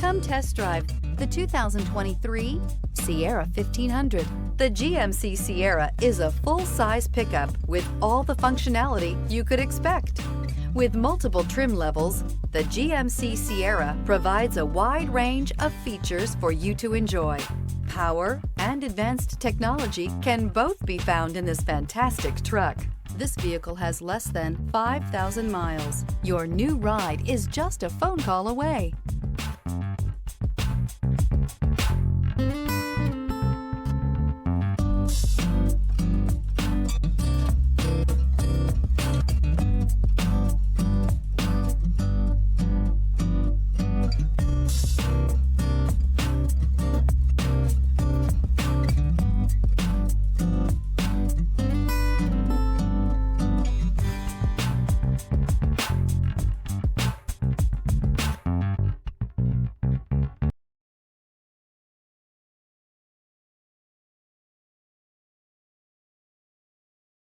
Come test drive the 2023 Sierra 1500. The GMC Sierra is a full-size pickup with all the functionality you could expect. With multiple trim levels, the GMC Sierra provides a wide range of features for you to enjoy. Power and advanced technology can both be found in this fantastic truck. This vehicle has less than 5,000 miles. Your new ride is just a phone call away.